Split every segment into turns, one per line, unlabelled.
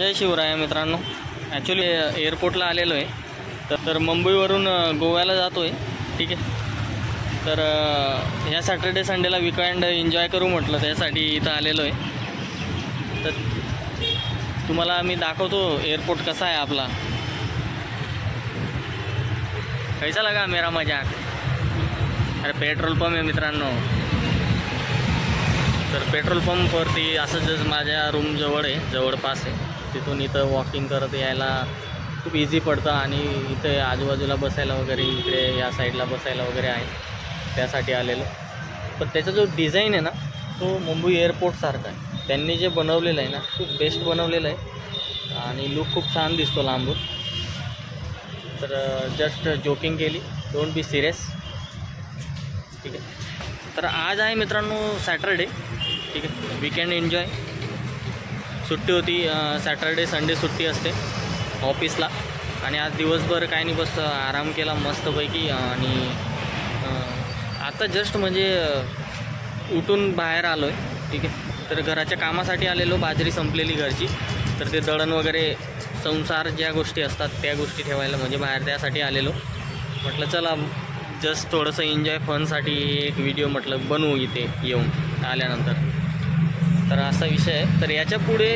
जय शिवराय मित्रांनो, ॲक्च्युली एअरपोर्टला आलेलो आहे. तर मुंबईवरून गोव्याला जातो आहे. ठीक आहे. तर ह्या सॅटर्डे संडेला वीकेंड एन्जॉय करू म्हटलं, त्यासाठी इथं आलेलो आहे. तर तुम्हाला मी दाखवतो एअरपोर्ट कसा आहे आपला. कैसा लगा मेरा मजाक. अरे पेट्रोल पंप आहे मित्रांनो. तर पेट्रोल पंपवरती असंच माझ्या रूम जवळ आहे, जवळपास आहे. तिथून इथं वॉकिंग करत यायला खूप इझी पडतं आणि इथे आजूबाजूला बसायला वगैरे, इकडे या साईडला बसायला वगैरे आहे, त्यासाठी आलेलो. पण त्याचा जो डिझाईन आहे ना, तो मुंबई एअरपोर्टसारखा आहे. त्यांनी जे बनवलेलं आहे ना, खूप बेस्ट बनवलेलं आहे आणि लुक खूप छान दिसतो लांबून. तर जस्ट जोकिंग केली, डोंट बी सिरियस. ठीक आहे. तर आज आहे मित्रांनो सॅटरडे. ठीक आहे. Weekend enjoy. सुट्टी होती, सॅटरडे संडे सुट्टी असते ऑफिसला. आणि आज दिवसभर काय नाही, बस आराम केला मस्तपैकी. आणि आता जस्ट म्हणजे उठून बाहेर आलो आहे. ठीक आहे. तर घराच्या कामासाठी आलेलो, बाजरी संपलेली घरची. तर ते दळण वगैरे, संसार ज्या गोष्टी असतात त्या गोष्टी ठेवायला म्हणजे बाहेर, त्यासाठी आलेलो. म्हटलं चला जस्ट थोडंसं एन्जॉय फनसाठी एक व्हिडिओ म्हटलं बनवू इथे येऊन आल्यानंतर. तर असा विषय आहे. तर याच्या पुढे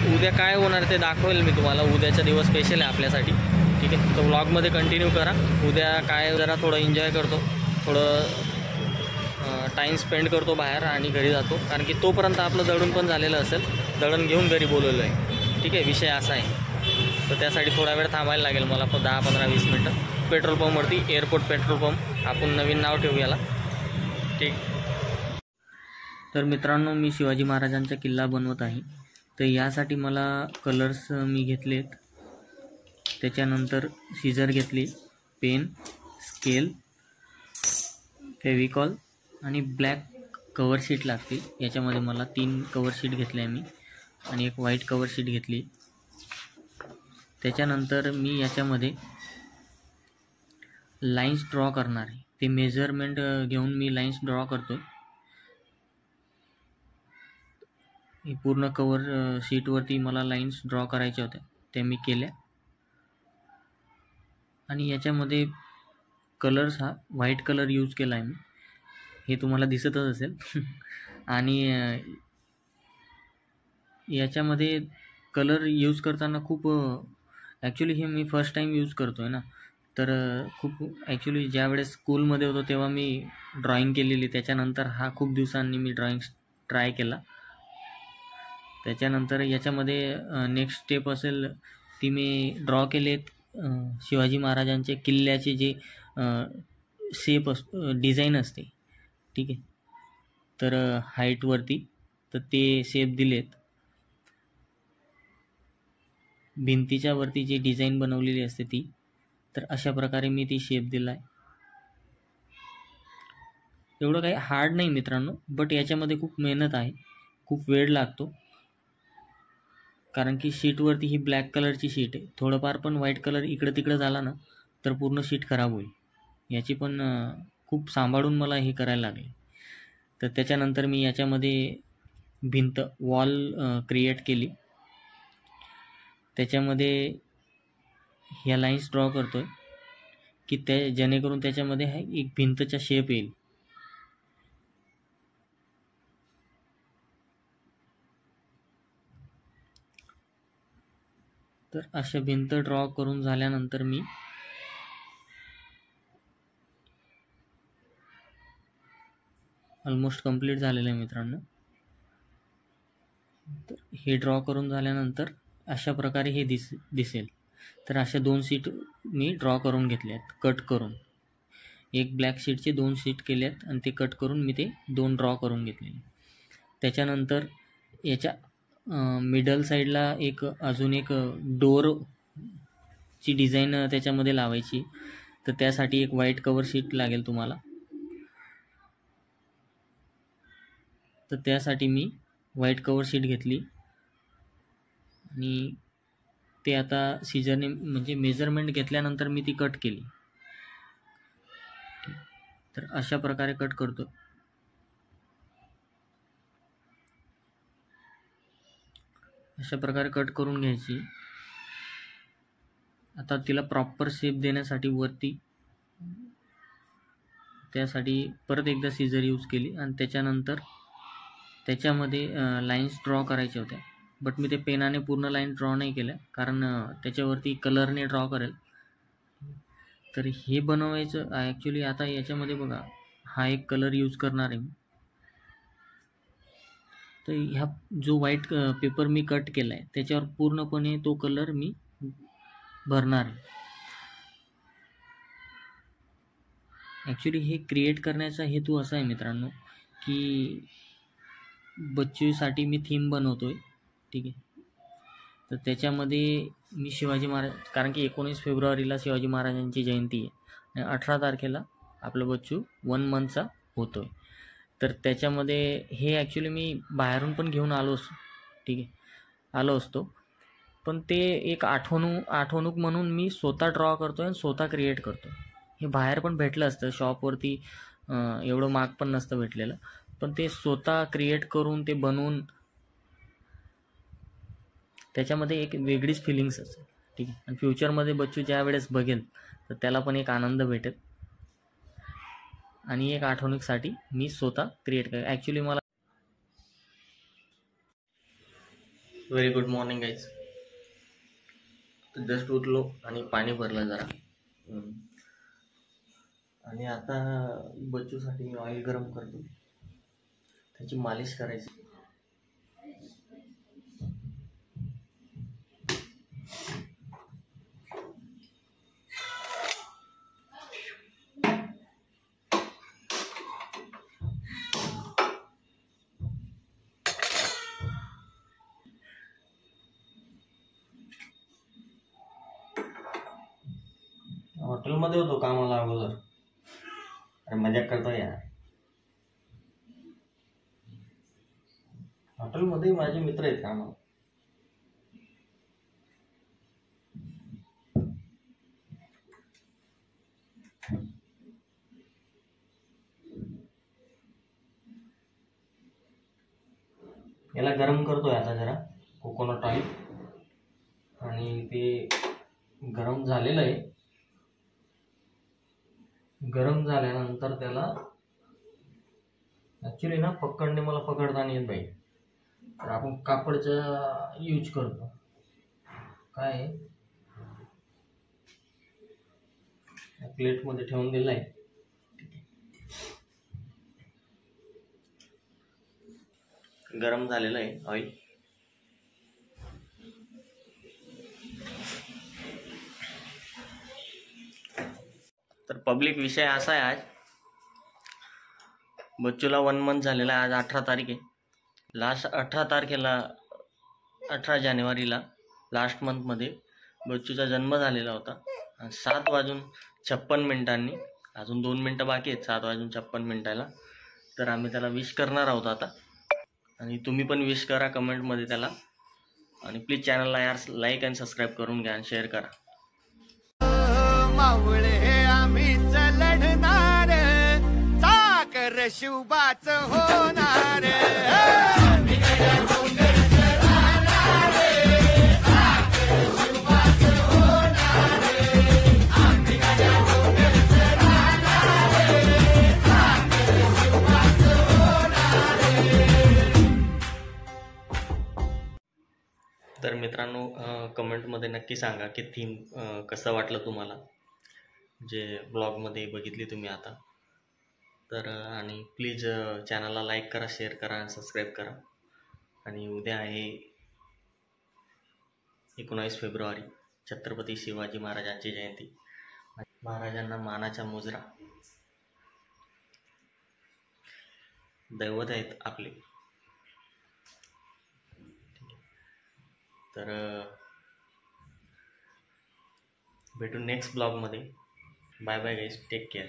उद्या काय होणार ते दाखवेल मी तुम्हाला. उद्याचा दिवस स्पेशल आहे आपल्यासाठी. ठीक आहे. तर व्लॉगमध्ये कंटिन्यू करा. उद्या काय जरा थोडं एन्जॉय करतो, थोडं टाईम स्पेंड करतो बाहेर आणि घरी जातो. कारण की तोपर्यंत आपलं दळण पण झालेलं असेल, दळण घेऊन घरी बोलवलं आहे. ठीक आहे. विषय असा आहे. तर त्यासाठी थोडा वेळ थांबायला लागेल मला, 10, 15, 20 मिनटं पेट्रोल पंपवरती. एअरपोर्ट पेट्रोल पंप, आपण नवीन नाव ठेवू याला. ठीक. तर मित्रांनो, मी शिवाजी महाराजांचा किल्ला बनवत आहे. तर यासाठी मला कलर्स मी घेतलेत. त्याच्यानंतर सीझर घेतली, पेन, स्केल, फेविकॉल आणि ब्लॅक कवर शीट लागते. याच्यामध्ये मला 3 कवर शीट घेतले आहे मी, आणि एक व्हाईट कवर शीट घेतली. त्याच्यानंतर मी याच्यामध्ये लाईन्स ड्रॉ करणार आहे. ते मेजरमेंट घेऊन मी लाईन्स ड्रॉ करतो. हे पूर्ण कवर शीटवरती मला लाईन्स ड्रॉ करायच्या होत्या, त्या मी केल्या. आणि याच्यामध्ये कलर्स हा व्हाईट कलर यूज केला आहे मी, हे तुम्हाला दिसतच असेल. आणि याच्यामध्ये कलर यूज करताना खूप ॲक्च्युली हे मी फर्स्ट टाईम यूज करतो आहे ना. तर खूप ॲक्च्युली ज्यावेळेस स्कूलमध्ये होतो तेव्हा मी ड्रॉईंग केलेली. त्याच्यानंतर हा खूप दिवसांनी मी ड्रॉईंग ट्राय केला. त्याच्यानंतर याच्यामध्ये नेक्स्ट स्टेप असेल ती मी ड्रॉ केलेत शिवाजी महाराजांचे किल्ल्याचे जे शेप डिझाईन असते. ठीक आहे. तर हाईटवरती तर ते शेप दिलेत. भिंतीच्या वरती जी डिझाईन बनवलेली असते ती, तर अशा प्रकारे मी ती शेप दिला आहे. एवढं काही हार्ड नाही मित्रांनो, बट याच्यामध्ये खूप मेहनत आहे, खूप वेळ लागतो. कारण की शीटवरती ही ब्लॅक कलरची शीट आहे. थोडंफार पण व्हाईट कलर इकडं तिकडं झाला ना तर पूर्ण शीट खराब होईल. याची पण खूप सांभाळून मला हे करायला लागले. तर त्याच्यानंतर मी याच्यामध्ये भिंत, वॉल क्रिएट केली. त्याच्यामध्ये ह्या लाईन्स ड्रॉ करतो आहे की जेणेकरून त्याच्यामध्ये एक भिंतचा शेप येईल. तर अशा भिंत ड्रॉ करून झाल्यानंतर मी ऑलमोस्ट कंप्लीट झालेलं आहे मित्रांनो. तर हे ड्रॉ करून झाल्यानंतर अशा प्रकारे हे दिसेल. तर अशा 2 शीट मी ड्रॉ करून घेतल्या आहेत, कट करून. एक ब्लॅक शीटचे 2 शीट केल्यात आणि ते कट करून मी ते 2 ड्रॉ करून घेतलेले. त्याच्यानंतर याच्या मिडल साईडला अजून एक डोरची डिझाईन त्याच्यामध्ये लावायची. तर त्यासाठी एक व्हाईट कवर शीट लागेल तुम्हाला. तर त्यासाठी मी व्हाईट कवर शीट घेतली आणि ते आता सीझरने म्हणजे मेजरमेंट घेतल्यानंतर मी ती कट केली. तर अशा प्रकारे कट करतो. अशा प्रकारे कट करून घ्यायची. आता तिला प्रॉपर शेप देण्यासाठी वरती त्यासाठी परत एकदा सीझर यूज केली आणि त्याच्यानंतर त्याच्यामध्ये लाईन्स ड्रॉ करायच्या होत्या. बट मी ते पेनाने पूर्ण लाईन ड्रॉ नाही केल्या, कारण त्याच्यावरती कलरने ड्रॉ करेल. तर हे बनवायचं ॲक्च्युली आता याच्यामध्ये बघा, हा एक कलर यूज करणार आहे मी. तर ह्या जो व्हाईट पेपर मी कट केला आहे त्याच्यावर पूर्णपणे तो कलर मी भरणार आहे. ॲक्च्युली हे क्रिएट करण्याचा हेतू असा आहे मित्रांनो, की बच्चूसाठी मी थीम बनवतो आहे, ठीक आहे. तर त्याच्यामध्ये मी शिवाजी महाराज, कारण की 19 फेब्रुवारीला शिवाजी महाराजांची जयंती आहे आणि 18 तारखेला आपलं बच्चू 1 मंथचा होतो आहे. तर त्याच्यामध्ये हे ॲक्च्युली मी बाहेरून पण घेऊन आलो असतो, ठीक आहे, आलो असतो, पण ते एक आठवणूक म्हणून मी स्वतः ड्रॉ करतो आहे आणि स्वतः क्रिएट करतो. हे बाहेर पण भेटलं असतं शॉपवरती, एवढं महाग पण नसतं भेटलेलं, पण ते स्वतः क्रिएट करून ते बनवून त्याच्यामध्ये एक वेगळीच फिलिंग्स असते, ठीक आहे. आणि फ्युचरमध्ये बच्चू ज्या वेळेस बघेल तर त्याला पण एक आनंद भेटेल आणि एक आठवणीसाठी मी स्वतः क्रिएट कर. ॲक्च्युली मला very good morning guys. Just उठलो आणि पाणी भरलं जरा, आणि आता बच्चूसाठी मी ऑइल गरम करतो, त्याची मालिश करायची. हॉटेलमध्ये होतो कामाला अगोदर. अरे मजाक करतो यार. हॉटेलमध्ये माझे मित्र आहेत कामाला. याला गरम करतोय आता जरा कोकोनट ऑइल, आणि ते गरम झालेलं आहे. गरम झाल्यानंतर त्याला ॲक्च्युली ना पकडणे मला पकडता नाही येत बाई, तर आपण कापडचा यूज करतो. काय प्लेटमध्ये ठेवून दिलं आहे. गरम झालेलं आहे ऑइल. तर पब्लिक विषय असा आहे, आज बच्चूला 1 मंथ झालेला आहे. आज 18 तारीख आहे. लास्ट 18 तारखेला 18 जानेवारीला लास्ट मंथमध्ये बच्चूचा जन्म झालेला होता. 7:56 अजून 2 मिनटं बाकी आहेत 7:56 तर आम्ही त्याला विश करणार आहोत आता. आणि तुम्ही पण विश करा कमेंटमध्ये त्याला, आणि प्लीज चॅनलला यार लाईक आणि सबस्क्राईब करून घ्या आणि शेअर करा.
मावळे आम्हीच लढणार, साखर शिवबाच होणार.
तर मित्रांनो, कमेंटमध्ये नक्की सांगा की थीम कसं वाटलं तुम्हाला, जे ब्लॉगमध्ये बघितली तुम्ही आता. तर आणि प्लीज चॅनलला लाईक करा, शेअर करा आणि सबस्क्राईब करा. आणि उद्या आहे 19 फेब्रुवारी, छत्रपती शिवाजी महाराजांची जयंती. महाराजांना मानाचा मुजरा, दैवत आहेत आपले. तर भेटू नेक्स्ट ब्लॉगमध्ये. Bye bye guys, take care.